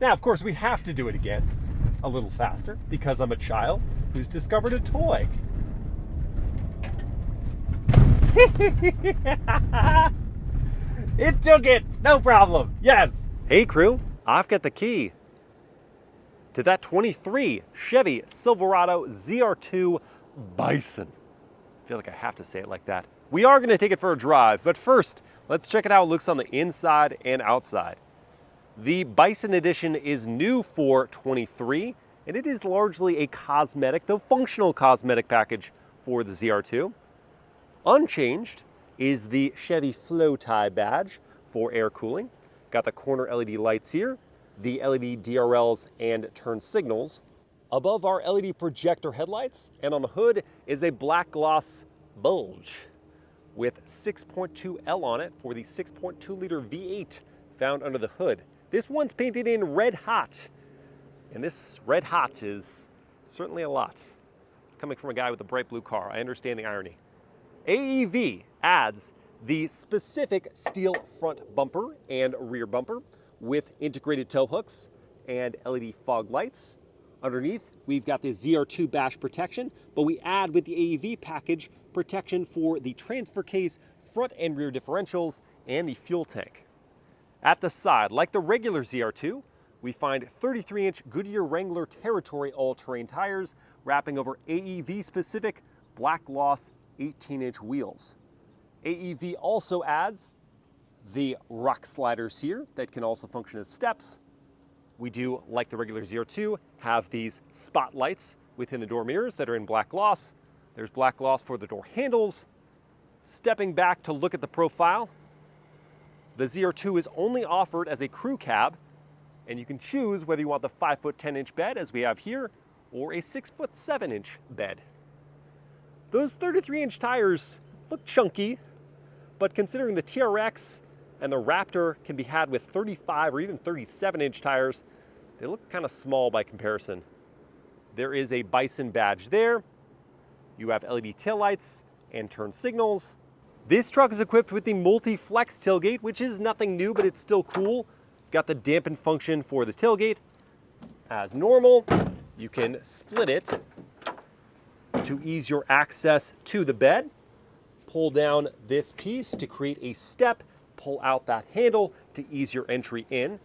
Now, of course, we have to do it again a little faster because I'm a child who's discovered a toy. It took it, no problem, yes. Hey crew, I've got the key to that 23 Chevy Silverado ZR2 Bison. I feel like I have to say it like that. We are gonna take it for a drive, but first, let's check it out. It looks on the inside and outside. The Bison Edition is new for 23, and it is largely a cosmetic, though functional cosmetic package for the ZR2. Unchanged is the Chevy Flow Tie badge for air cooling. Got the corner LED lights here, the LED DRLs and turn signals. Above are LED projector headlights, and on the hood is a black gloss bulge with 6.2L on it for the 6.2 liter V8 found under the hood. This one's painted in red hot, and this red hot is certainly a lot. Coming from a guy with a bright blue car, I understand the irony. AEV adds the specific steel front bumper and rear bumper with integrated tow hooks and LED fog lights. Underneath, we've got the ZR2 bash protection, but we add with the AEV package protection for the transfer case, front and rear differentials, and the fuel tank. At the side, like the regular ZR2, we find 33-inch Goodyear Wrangler Territory all-terrain tires wrapping over AEV-specific black gloss 18-inch wheels. AEV also adds the rock sliders here that can also function as steps. We do, like the regular ZR2, have these spotlights within the door mirrors that are in black gloss. There's black gloss for the door handles. Stepping back to look at the profile, the ZR2 is only offered as a crew cab, and you can choose whether you want the 5-foot 10-inch bed, as we have here, or a 6-foot 7-inch bed. Those 33-inch tires look chunky, but considering the TRX and the Raptor can be had with 35 or even 37-inch tires, they look kind of small by comparison. There is a Bison badge there. You have LED taillights and turn signals. This truck is equipped with the Multiflex tailgate, which is nothing new, but it's still cool. Got the dampen function for the tailgate. As normal, you can split it to ease your access to the bed. Pull down this piece to create a step, pull out that handle to ease your entry in.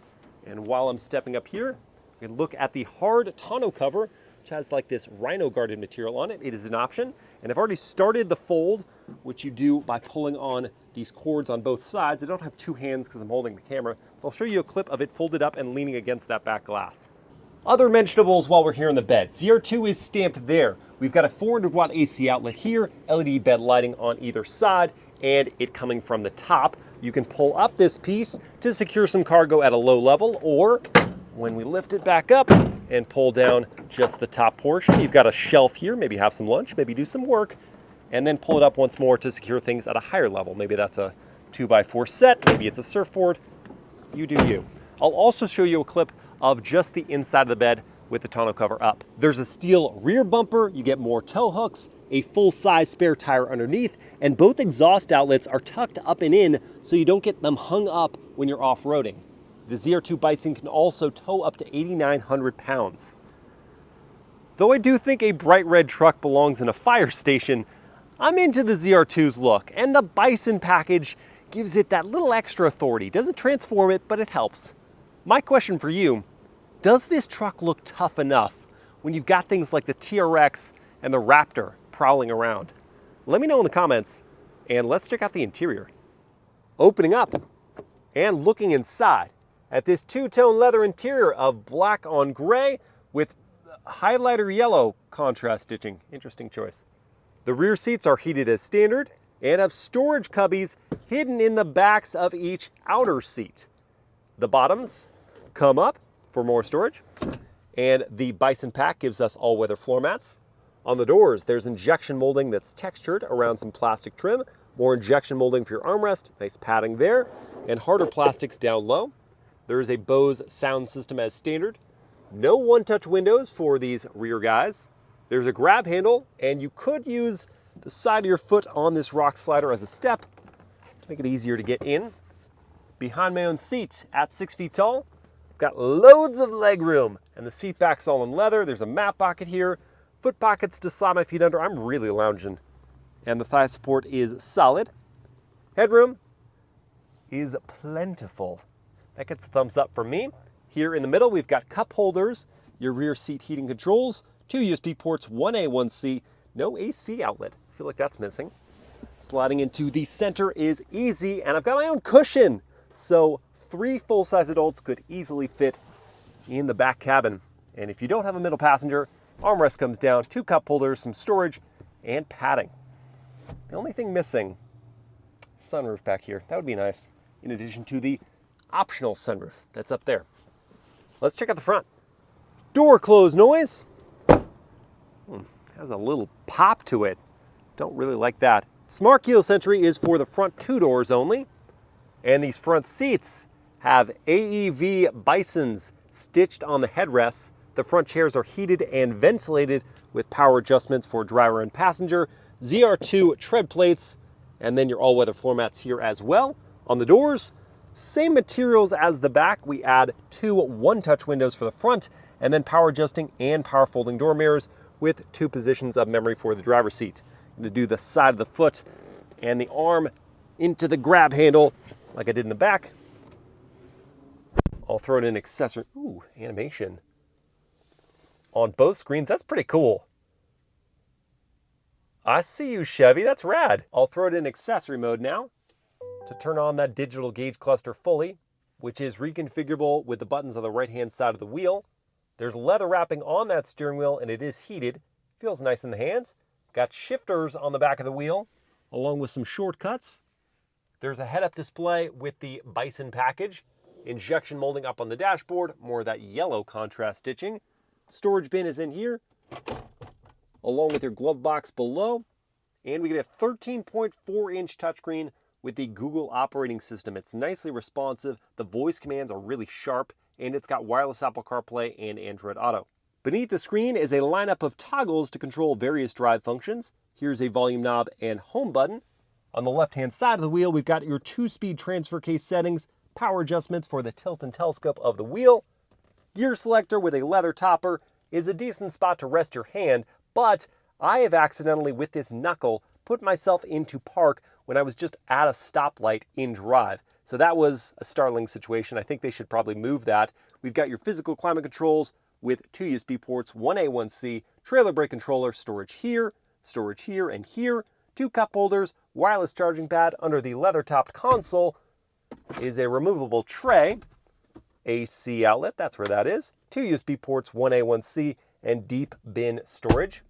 And while I'm stepping up here, we look at the hard tonneau cover, which has like this rhino guarded material on it. It is an option. And I've already started the fold, which you do by pulling on these cords on both sides. I don't have two hands because I'm holding the camera, but I'll show you a clip of it folded up and leaning against that back glass. Other mentionables while we're here in the bed. ZR2 is stamped there. We've got a 400 watt AC outlet here, LED bed lighting on either side, and it coming from the top. You can pull up this piece to secure some cargo at a low level, or when we lift it back up and pull down just the top portion, you've got a shelf here, maybe have some lunch, maybe do some work, and then pull it up once more to secure things at a higher level. Maybe that's a 2x4 set, maybe it's a surfboard. You do you. I'll also show you a clip of just the inside of the bed with the tonneau cover up. There's a steel rear bumper, you get more tow hooks, a full-size spare tire underneath, and both exhaust outlets are tucked up and in so you don't get them hung up when you're off-roading. The ZR2 Bison can also tow up to 8,900 pounds. Though I do think a bright red truck belongs in a fire station, I'm into the ZR2's look, and the Bison package gives it that little extra authority. Doesn't transform it, but it helps. My question for you, does this truck look tough enough when you've got things like the TRX and the Raptor prowling around? Let me know in the comments, and let's check out the interior. Opening up and looking inside at this two-tone leather interior of black on gray with highlighter yellow contrast stitching. Interesting choice. The rear seats are heated as standard and have storage cubbies hidden in the backs of each outer seat. The bottoms come up for more storage, and the Bison pack gives us all-weather floor mats. On the doors, there's injection molding that's textured around some plastic trim, more injection molding for your armrest, nice padding there, and harder plastics down low. There is a Bose sound system as standard. No one-touch windows for these rear guys. There's a grab handle, and you could use the side of your foot on this rock slider as a step to make it easier to get in. Behind my own seat at 6 feet tall, Got loads of leg room, and the seat back's all in leather. There's a mat pocket here, foot pockets to slide my feet under. I'm really lounging. And the thigh support is solid. Headroom is plentiful. That gets a thumbs up from me. Here in the middle, we've got cup holders, your rear seat heating controls, 2 USB ports, 1A, 1C, no AC outlet. I feel like that's missing. Sliding into the center is easy, and I've got my own cushion. So 3 full-size adults could easily fit in the back cabin. And if you don't have a middle passenger, armrest comes down, 2 cup holders, some storage, and padding. The only thing missing, sunroof back here. That would be nice, in addition to the optional sunroof that's up there. Let's check out the front. Door close noise. Has a little pop to it. Don't really like that. Smart keyless entry is for the front 2 doors only. And these front seats have AEV Bisons stitched on the headrests. The front chairs are heated and ventilated with power adjustments for driver and passenger. ZR2 tread plates, and then your all-weather floor mats here as well. On the doors, same materials as the back. We add 2 one-touch windows for the front, and then power adjusting and power folding door mirrors with 2 positions of memory for the driver's seat. I'm going to do the side of the foot and the arm into the grab handle like I did in the back. I'll throw in an accessory. Ooh, animation on both screens. That's pretty cool. I see you, Chevy. That's rad. I'll throw it in accessory mode now to turn on that digital gauge cluster fully, which is reconfigurable with the buttons on the right-hand side of the wheel. There's leather wrapping on that steering wheel, and it is heated. Feels nice in the hands. Got shifters on the back of the wheel, along with some shortcuts. There's a head-up display with the Bison package. Injection molding up on the dashboard, more of that yellow contrast stitching. Storage bin is in here, along with your glove box below. And we get a 13.4-inch touchscreen with the Google operating system. It's nicely responsive, the voice commands are really sharp, and it's got wireless Apple CarPlay and Android Auto. Beneath the screen is a lineup of toggles to control various drive functions. Here's a volume knob and home button. On the left-hand side of the wheel, we've got your 2-speed transfer case settings, power adjustments for the tilt and telescope of the wheel. Gear selector with a leather topper is a decent spot to rest your hand, but I have accidentally, with this knuckle, put myself into park when I was just at a stoplight in drive. So that was a startling situation. I think they should probably move that. We've got your physical climate controls with 2 USB ports, 1A, 1C, trailer brake controller, storage here, and here, 2 cup holders, wireless charging pad. Under the leather-topped console is a removable tray, AC outlet, that's where that is, 2 USB ports, 1A, 1C, and deep bin storage.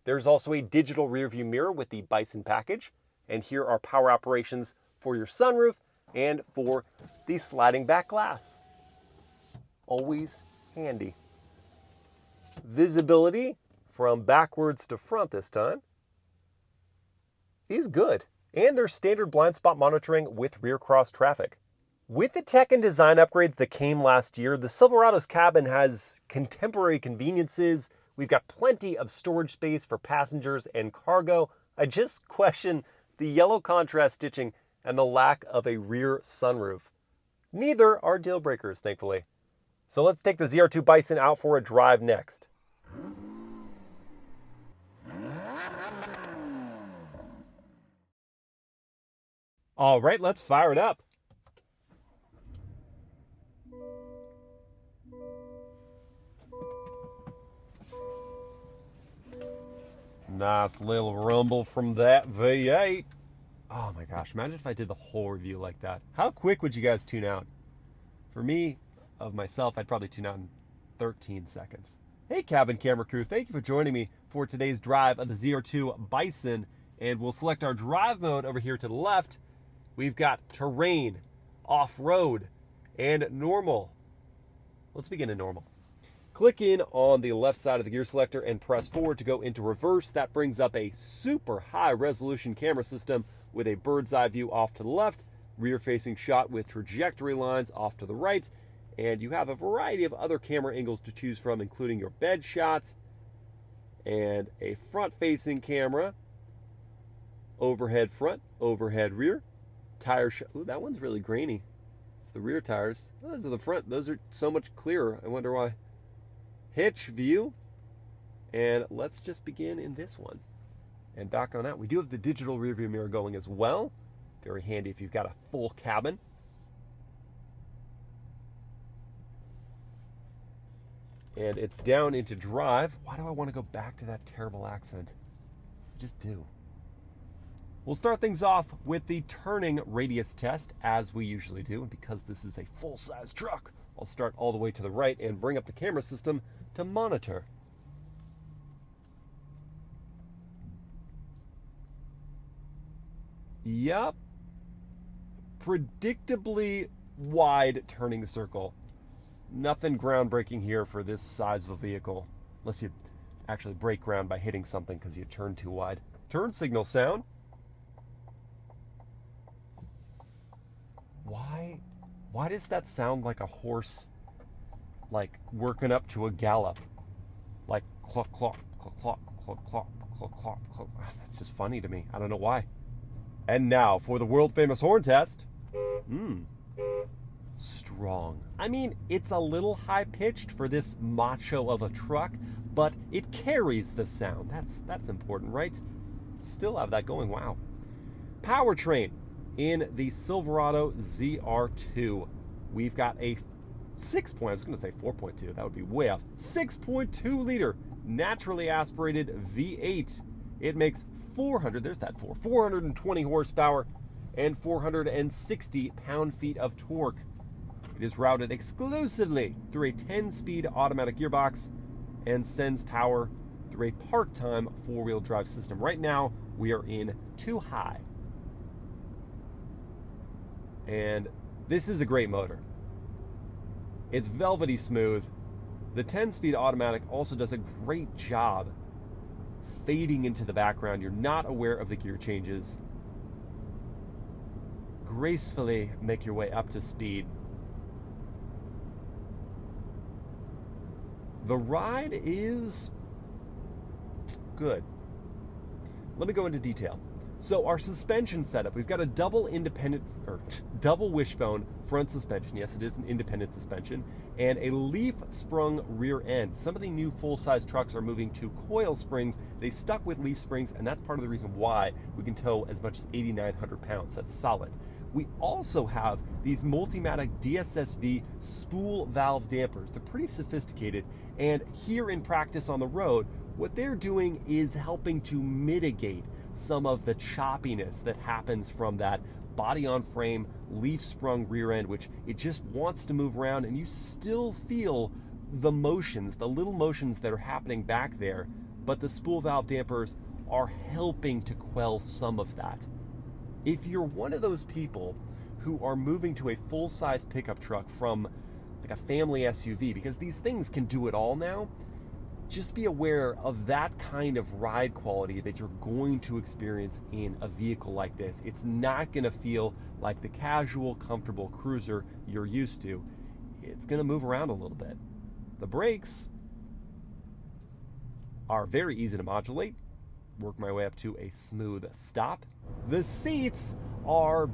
There's also a digital rear view mirror with the Bison package. And here are power operations for your sunroof and for the sliding back glass. Always handy. Visibility from backwards to front this time is good. And there's standard blind spot monitoring with rear cross traffic. With the tech and design upgrades that came last year, the Silverado's cabin has contemporary conveniences. We've got plenty of storage space for passengers and cargo. I just question the yellow contrast stitching and the lack of a rear sunroof. Neither are deal breakers, thankfully. So let's take the ZR2 Bison out for a drive next. All right, let's fire it up. Nice little rumble from that V8. Oh my gosh, imagine if I did the whole review like that. How quick would you guys tune out? For me, of myself, I'd probably tune out in 13 seconds. Hey cabin camera crew, thank you for joining me for today's drive of the ZR2 Bison. And we'll select our drive mode over here to the left. We've got terrain, off-road, and normal. Let's begin in normal. Click in on the left side of the gear selector and press forward to go into reverse. That brings up a super high resolution camera system with a bird's eye view off to the left, rear facing shot with trajectory lines off to the right, and you have a variety of other camera angles to choose from, including your bed shots and a front facing camera, overhead front, overhead rear, tire shot. Ooh, that one's really grainy. It's the rear tires. Those are the front. Those are so much clearer. I wonder why. Hitch view. And let's just begin in this one. And back on that, we do have the digital rearview mirror going as well. Very handy if you've got a full cabin. And it's down into drive. Why do I want to go back to that terrible accent? I just do. We'll start things off with the turning radius test, as we usually do. And because this is a full-size truck, I'll start all the way to the right and bring up the camera system to monitor. Yup. Predictably wide turning circle. Nothing groundbreaking here for this size of a vehicle, unless you actually break ground by hitting something because you turn too wide. Turn signal sound. Why does that sound like a horse, like working up to a gallop? Like clock, clock, clock, clock, clock, clock, clock, clock, clock. That's just funny to me. I don't know why. And now for the world famous horn test. Strong. I mean, it's a little high pitched for this macho of a truck, but it carries the sound. That's important, right? Still have that going. Wow. Powertrain in the Silverado ZR2. We've got a 4.2. That would be way off. 6.2 liter naturally aspirated V8. It makes 420 horsepower and 460 pound-feet of torque. It is routed exclusively through a 10-speed automatic gearbox and sends power through a part-time four-wheel drive system. Right now, we are in 2 high. And this is a great motor. It's velvety smooth. The 10-speed automatic also does a great job fading into the background. You're not aware of the gear changes. Gracefully make your way up to speed. The ride is good. Let me go into detail. So our suspension setup, we've got a double wishbone front suspension. Yes, it is an independent suspension. And a leaf sprung rear end. Some of the new full-size trucks are moving to coil springs. They stuck with leaf springs, and that's part of the reason why we can tow as much as 8,900 pounds. That's solid. We also have these Multimatic DSSV spool valve dampers. They're pretty sophisticated, and here in practice on the road, what they're doing is helping to mitigate some of the choppiness that happens from that body-on-frame, leaf-sprung rear end, which it just wants to move around, and you still feel the motions, the little motions that are happening back there, but the spool valve dampers are helping to quell some of that. If you're one of those people who are moving to a full-size pickup truck from like a family SUV, because these things can do it all now, just be aware of that kind of ride quality that you're going to experience in a vehicle like this. It's not going to feel like the casual, comfortable cruiser you're used to. It's going to move around a little bit. The brakes are very easy to modulate. Work my way up to a smooth stop. The seats are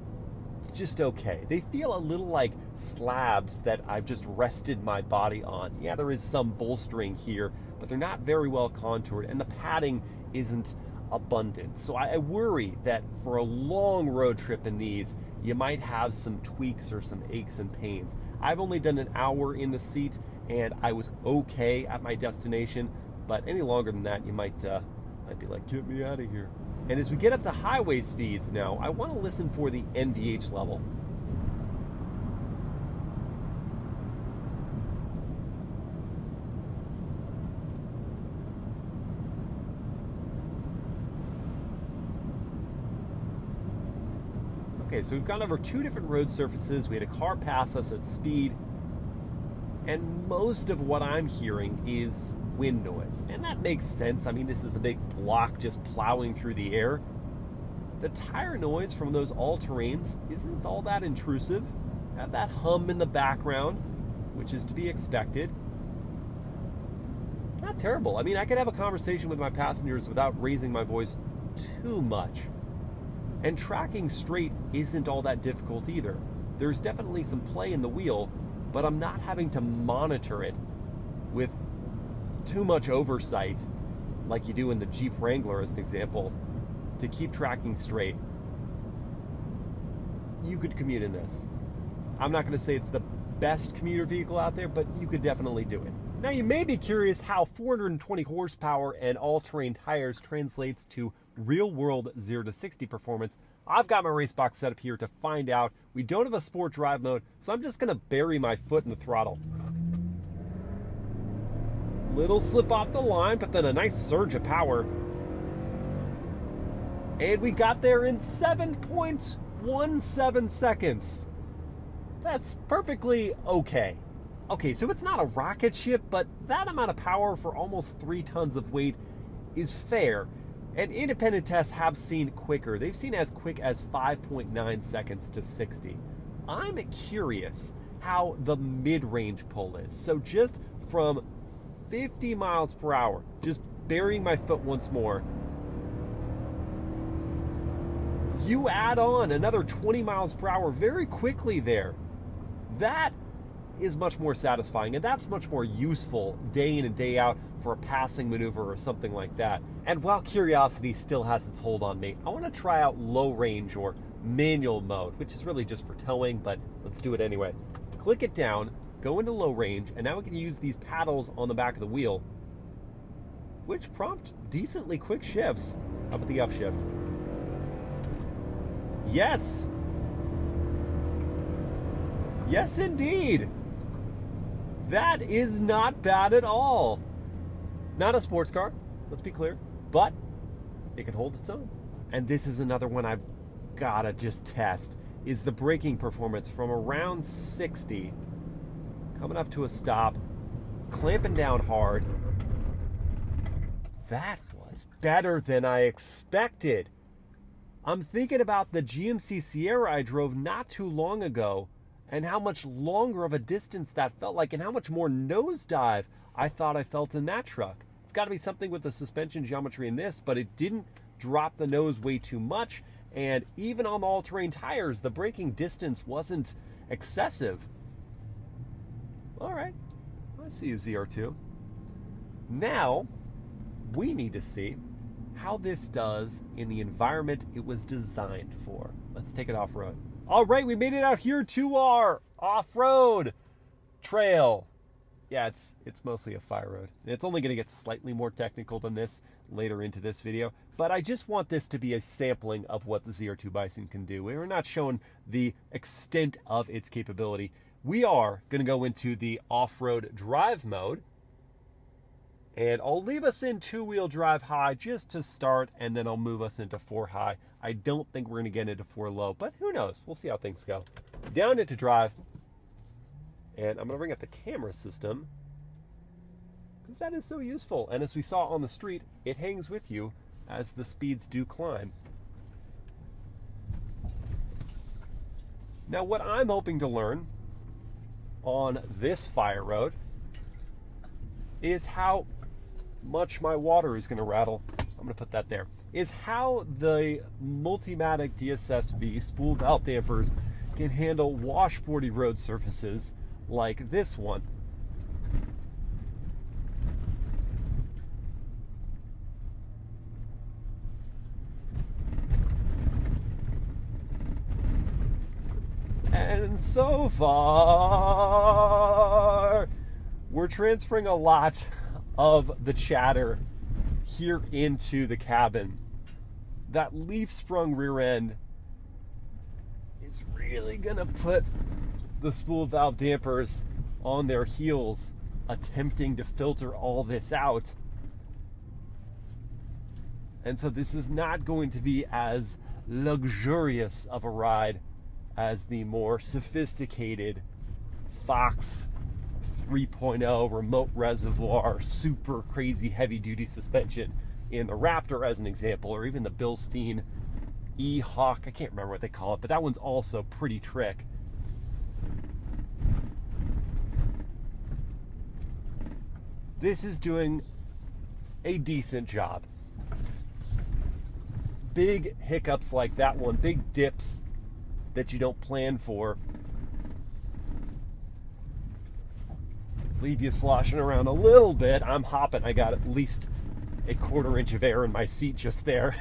just okay. They feel a little like slabs that I've just rested my body on. Yeah, there is some bolstering here, but they're not very well contoured, and the padding isn't abundant. So I worry that for a long road trip in these, you might have some tweaks or some aches and pains. I've only done an hour in the seat, and I was okay at my destination, but any longer than that, you might be like, get me out of here. And as we get up to highway speeds now, I want to listen for the NVH level. Okay, so we've gone over 2 different road surfaces. We had a car pass us at speed, and most of what I'm hearing is wind noise. And that makes sense. I mean, this is a big block just plowing through the air. The tire noise from those all-terrains isn't all that intrusive. Have that hum in the background, which is to be expected. Not terrible. I mean, I could have a conversation with my passengers without raising my voice too much. And tracking straight isn't all that difficult either. there's definitely some play in the wheel, but I'm not having to monitor it with too much oversight like you do in the Jeep Wrangler as an example to keep tracking straight. You could commute in this. I'm not going to say it's the best commuter vehicle out there, but you could definitely do it. Now you may be curious how 420 horsepower and all-terrain tires translates to real-world 0 to 60 performance. I've got my race box set up here to find out. We don't have a sport drive mode, so I'm just going to bury my foot in the throttle. Little slip off the line, but then a nice surge of power. And we got there in 7.17 seconds. That's perfectly okay. Okay, so it's not a rocket ship, but that amount of power for almost 3 tons of weight is fair. And independent tests have seen quicker. They've seen as quick as 5.9 seconds to 60. I'm curious how the mid-range pull is. So just from 50 miles per hour, just burying my foot once more, you add on another 20 miles per hour very quickly there. That is much more satisfying, and that's much more useful day in and day out for a passing maneuver or something like that. And while curiosity still has its hold on me, I want to try out low range or manual mode, which is really just for towing, but let's do it anyway. Click it down, go into low range, and now we can use these paddles on the back of the wheel, which prompt decently quick shifts. How about the upshift? Yes! Yes, indeed! That is not bad at all. Not a sports car, let's be clear, but it can hold its own. And this is another one I've gotta just test, is the braking performance from around 60, coming up to a stop, clamping down hard. That was better than I expected. I'm thinking about the GMC Sierra I drove not too long ago, and how much longer of a distance that felt like, and how much more nosedive I thought I felt in that truck. It's got to be something with the suspension geometry in this, but it didn't drop the nose way too much, and even on the all-terrain tires, the braking distance wasn't excessive. All right, I see you, ZR2. Now, we need to see how this does in the environment it was designed for. Let's take it off-road. All right, we made it out here to our off-road trail. Yeah, it's mostly a fire road. It's only going to get slightly more technical than this later into this video, but I just want this to be a sampling of what the ZR2 Bison can do. We're not showing the extent of its capability. We are going to go into the off-road drive mode, and I'll leave us in 2-wheel drive high just to start, and then I'll move us into 4 high. I don't think we're going to get into 4 low, but who knows? We'll see how things go. Down into drive, and I'm going to bring up the camera system because that is so useful. And as we saw on the street, it hangs with you as the speeds do climb. Now, what I'm hoping to learn on this fire road is how much my water is going to rattle. I'm going to put that there. Is how the Multimatic DSS-V spool valve dampers can handle washboardy road surfaces like this one. And so far, we're transferring a lot of the chatter here into the cabin. That leaf-sprung rear end is really gonna put the spool valve dampers on their heels, attempting to filter all this out. And so this is not going to be as luxurious of a ride as the more sophisticated Fox 3.0 remote reservoir, super crazy heavy duty suspension in the Raptor as an example, or even the Bilstein E-Hawk. I can't remember what they call it, but that one's also pretty trick. This is doing a decent job. Big hiccups like that one, big dips that you don't plan for, leave you sloshing around a little bit. I'm hopping. I got at least a 1/4 inch of air in my seat just there.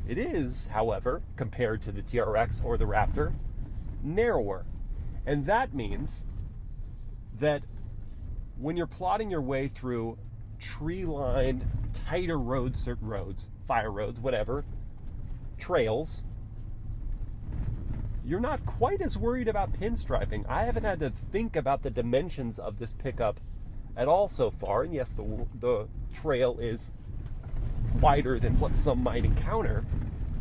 It is, however, compared to the TRX or the Raptor, narrower. And that means that when you're plotting your way through tree-lined, tighter roads, fire roads, whatever, trails, you're not quite as worried about pinstriping. I haven't had to think about the dimensions of this pickup at all so far. And yes, the trail is wider than what some might encounter.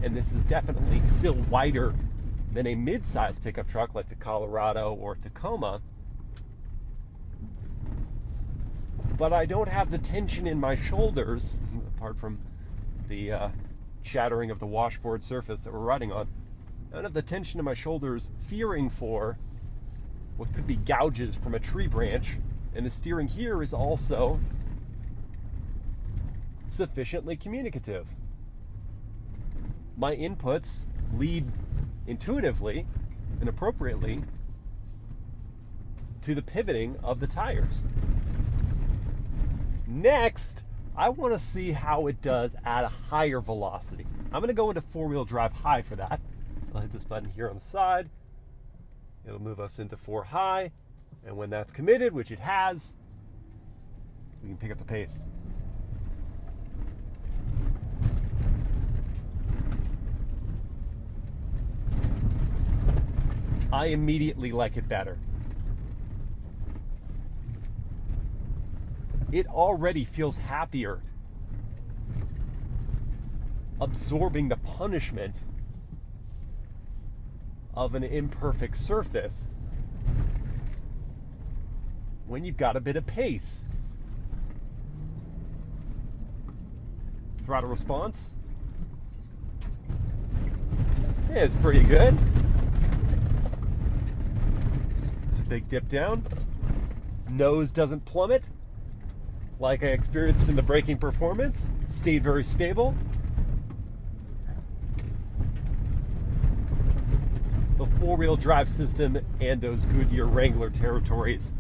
And this is definitely still wider than a mid-size pickup truck like the Colorado or Tacoma. But I don't have the tension in my shoulders, apart from the shattering of the washboard surface that we're riding on. I don't have the tension in my shoulders fearing for what could be gouges from a tree branch. And the steering here is also sufficiently communicative. My inputs lead intuitively and appropriately to the pivoting of the tires. Next, I want to see how it does at a higher velocity. I'm going to go into 4-wheel drive high for that. So I'll hit this button here on the side. It'll move us into 4 high. And when that's committed, which it has, we can pick up the pace. I immediately like it better. It already feels happier absorbing the punishment of an imperfect surface when you've got a bit of pace. Throttle response. Yeah, it's pretty good. It's a big dip down. Nose doesn't plummet like I experienced in the braking performance. Stayed very stable. The 4-wheel drive system and those Goodyear Wrangler territories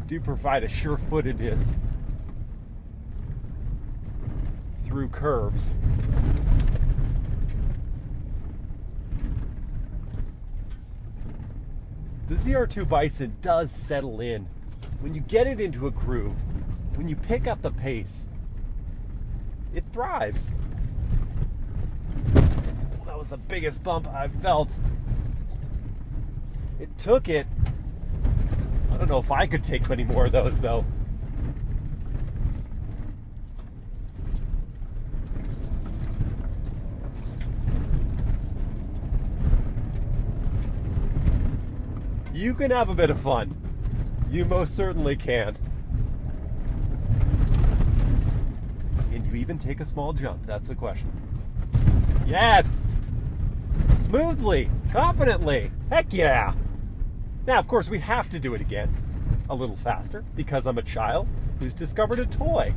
do provide a sure-footedness through curves. The ZR2 Bison does settle in. When you get it into a groove, when you pick up the pace, it thrives. That was the biggest bump I've felt. It took it. I don't know if I could take many more of those, though. You can have a bit of fun. You most certainly can. Can you even take a small jump? That's the question. Yes! Smoothly, confidently. Heck yeah! Now, of course, we have to do it again a little faster because I'm a child who's discovered a toy.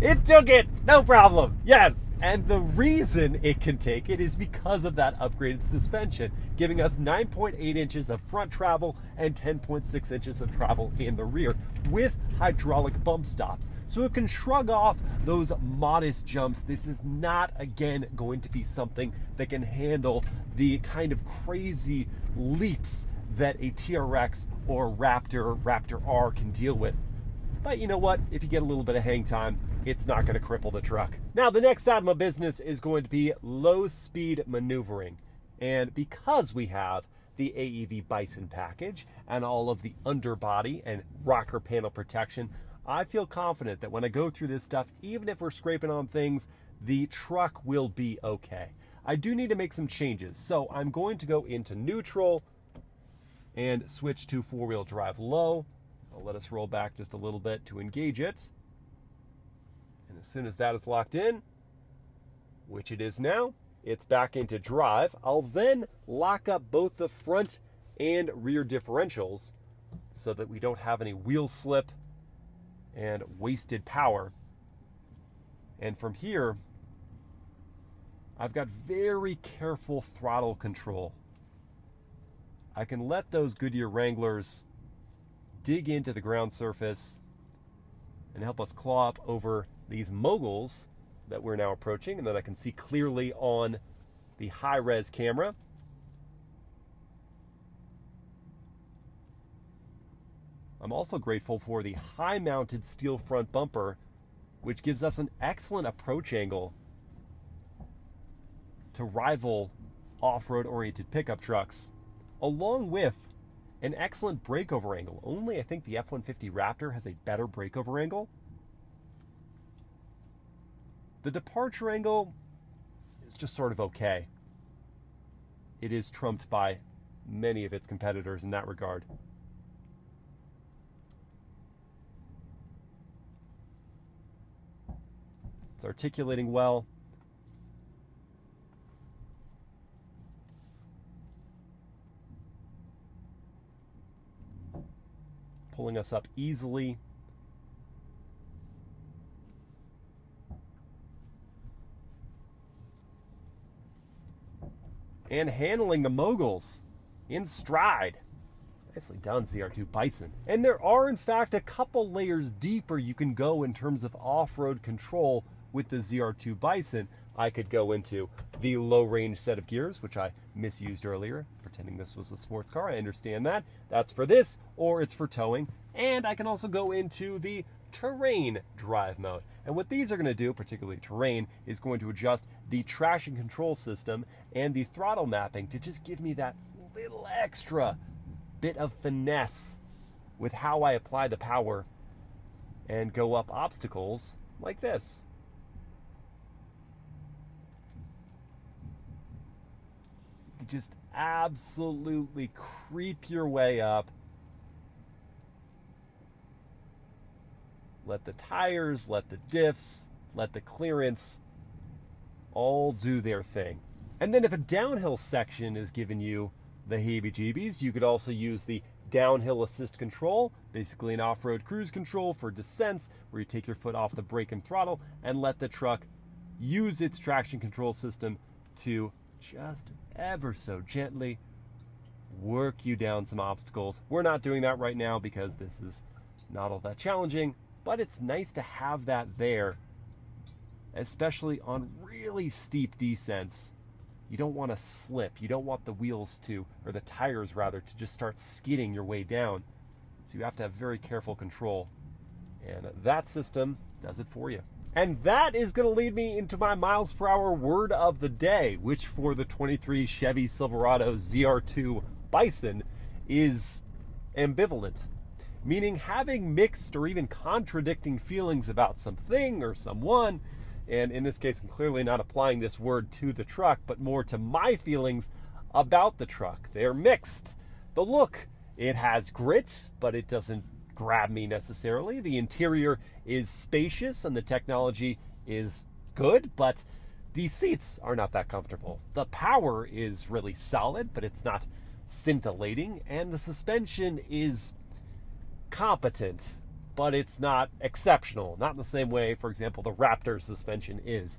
It took it! No problem! Yes! And the reason it can take it is because of that upgraded suspension, giving us 9.8 inches of front travel and 10.6 inches of travel in the rear with hydraulic bump stops. So it can shrug off those modest jumps. This is not, again, going to be something that can handle the kind of crazy leaps that a TRX or Raptor R can deal with. But you know what? If you get a little bit of hang time, it's not going to cripple the truck. Now, the next item of business is going to be low-speed maneuvering. And because we have the AEV Bison package and all of the underbody and rocker panel protection, I feel confident that when I go through this stuff, even if we're scraping on things, the truck will be okay. I do need to make some changes. So I'm going to go into neutral and switch to 4-wheel drive low. I'll let us roll back just a little bit to engage it. And as soon as that is locked in, which it is now, it's back into drive. I'll then lock up both the front and rear differentials so that we don't have any wheel slip and wasted power. And from here, I've got very careful throttle control. I can let those Goodyear Wranglers dig into the ground surface and help us claw up over these moguls that we're now approaching, and that I can see clearly on the high-res camera. I'm also grateful for the high-mounted steel front bumper, which gives us an excellent approach angle to rival off-road oriented pickup trucks, along with an excellent breakover angle. Only I think the F-150 Raptor has a better breakover angle. The departure angle is just sort of okay. It is trumped by many of its competitors in that regard. It's articulating well. Pulling us up easily. And handling the moguls in stride. Nicely done, ZR2 Bison. And there are, in fact, a couple layers deeper you can go in terms of off-road control with the ZR2 Bison. I could go into the low-range set of gears, which I misused earlier, pretending this was a sports car. I understand that. That's for this, or it's for towing. And I can also go into the terrain drive mode. And what these are going to do, particularly terrain, is going to adjust the traction control system and the throttle mapping to just give me that little extra bit of finesse with how I apply the power and go up obstacles like this. You just absolutely creep your way up. Let the tires, let the diffs, let the clearance all do their thing. And then if a downhill section is giving you the heebie-jeebies, you could also use the downhill assist control, basically an off-road cruise control for descents, where you take your foot off the brake and throttle and let the truck use its traction control system to just ever so gently work you down some obstacles. We're not doing that right now because this is not all that challenging, but it's nice to have that there, especially on really steep descents. You don't want to slip. You don't want the wheels to, or the tires rather, to just start skidding your way down. So you have to have very careful control. And that system does it for you. And that is going to lead me into my miles per hour word of the day, which for the 23 Chevy Silverado ZR2 Bison is ambivalent. Meaning having mixed or even contradicting feelings about something or someone. And in this case, I'm clearly not applying this word to the truck, but more to my feelings about the truck. They're mixed. The look, it has grit, but it doesn't grab me necessarily. The interior is spacious and the technology is good, but the seats are not that comfortable. The power is really solid, but it's not scintillating, and the suspension is competent, but it's not exceptional. Not in the same way, for example, the Raptor suspension is.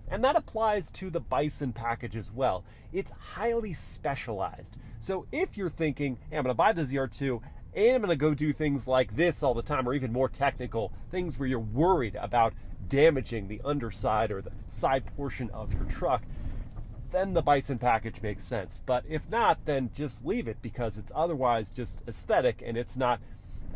And that applies to the Bison package as well. It's highly specialized. So if you're thinking, hey, I'm going to buy the ZR2 and I'm going to go do things like this all the time, or even more technical, things where you're worried about damaging the underside or the side portion of your truck, then the Bison package makes sense. But if not, then just leave it, because it's otherwise just aesthetic, and it's not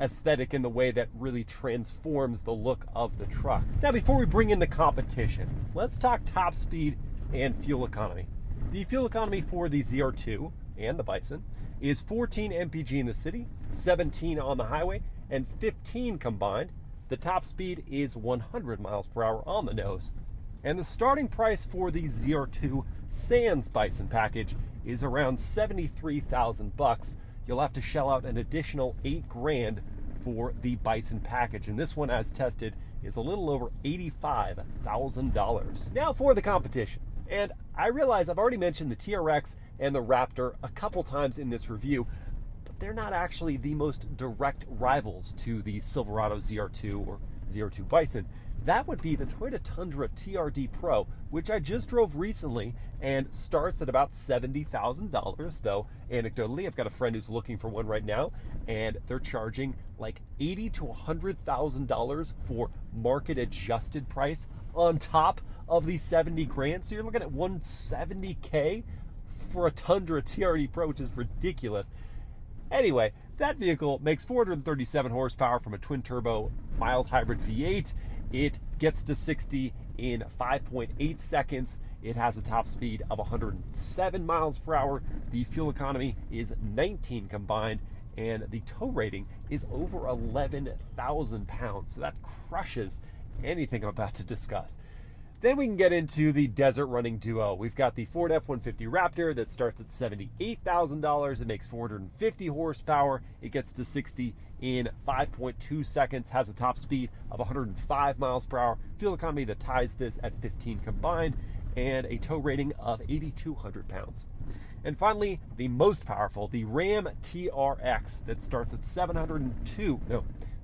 aesthetic in the way that really transforms the look of the truck. Now, before we bring in the competition, let's talk top speed and fuel economy. The fuel economy for the ZR2 and the Bison is 14 mpg in the city, 17 on the highway, and 15 combined. The top speed is 100 miles per hour on the nose. And the starting price for the ZR2 Sans Bison package is around $73,000. You'll have to shell out an additional $8,000 for the Bison package. And this one, as tested, is a little over $85,000. Now for the competition. And I realize I've already mentioned the TRX and the Raptor a couple times in this review, but they're not actually the most direct rivals to the Silverado ZR2 or ZR2 Bison. that would be the Toyota Tundra TRD Pro, which I just drove recently and starts at about $70,000, though anecdotally I've got a friend who's looking for one right now, and they're charging like $80,000 to $100,000 for market adjusted price on top of the 70 grand. So you're looking at $170K for a Tundra TRD Pro, which is ridiculous. Anyway, that vehicle makes 437 horsepower from a twin-turbo mild hybrid V8. It gets to 60 in 5.8 seconds. It has a top speed of 107 miles per hour. The fuel economy is 19 combined, and the tow rating is over 11,000 pounds. So that crushes anything I'm about to discuss. Then we can get into the desert running duo. We've got the Ford F-150 Raptor that starts at $78,000. It makes 450 horsepower. It gets to 60 in 5.2 seconds, has a top speed of 105 miles per hour, fuel economy that ties this at 15 combined, and a tow rating of 8,200 pounds. And finally, the most powerful, the Ram TRX that starts at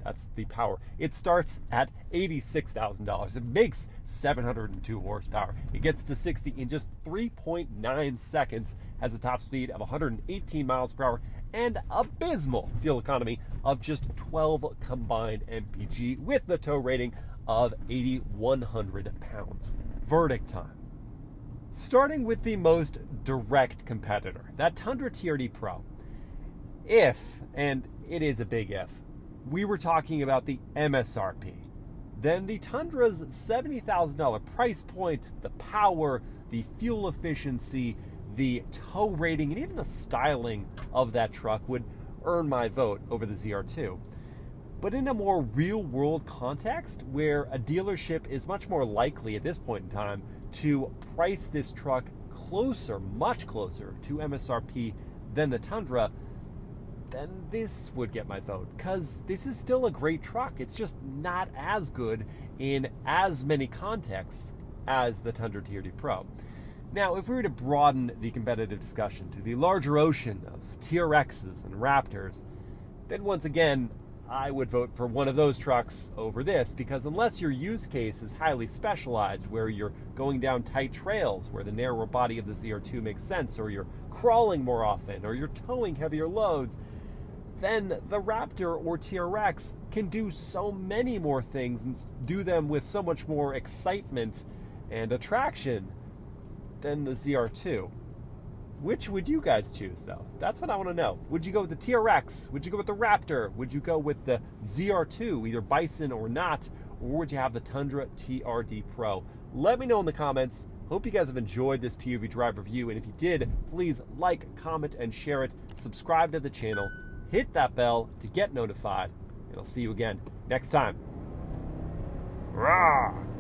that's the power. It starts at $86,000. It makes 702 horsepower. It gets to 60 in just 3.9 seconds, has a top speed of 118 miles per hour, and abysmal fuel economy of just 12 combined mpg with the tow rating of 8,100 pounds. Verdict time. Starting with the most direct competitor, that Tundra TRD Pro. If, and it is a big if, we were talking about the MSRP, then the Tundra's $70,000 price point, the power, the fuel efficiency, the tow rating, and even the styling of that truck would earn my vote over the ZR2. But in a more real-world context, where a dealership is much more likely at this point in time to price this truck closer, much closer to MSRP than the Tundra, then this would get my vote, because this is still a great truck. It's just not as good in as many contexts as the Tundra TRD Pro. Now, if we were to broaden the competitive discussion to the larger ocean of TRXs and Raptors, then once again, I would vote for one of those trucks over this, because unless your use case is highly specialized, where you're going down tight trails, where the narrower body of the ZR2 makes sense, or you're crawling more often, or you're towing heavier loads, then the Raptor or TRX can do so many more things and do them with so much more excitement and attraction than the ZR2. Which would you guys choose, though? That's what I want to know. Would you go with the TRX? Would you go with the Raptor? Would you go with the ZR2, either Bison or not? Or would you have the Tundra TRD Pro? Let me know in the comments. Hope you guys have enjoyed this POV drive review, and if you did, please like, comment, and share it. Subscribe to the channel. Hit that bell to get notified, and I'll see you again next time. Rah!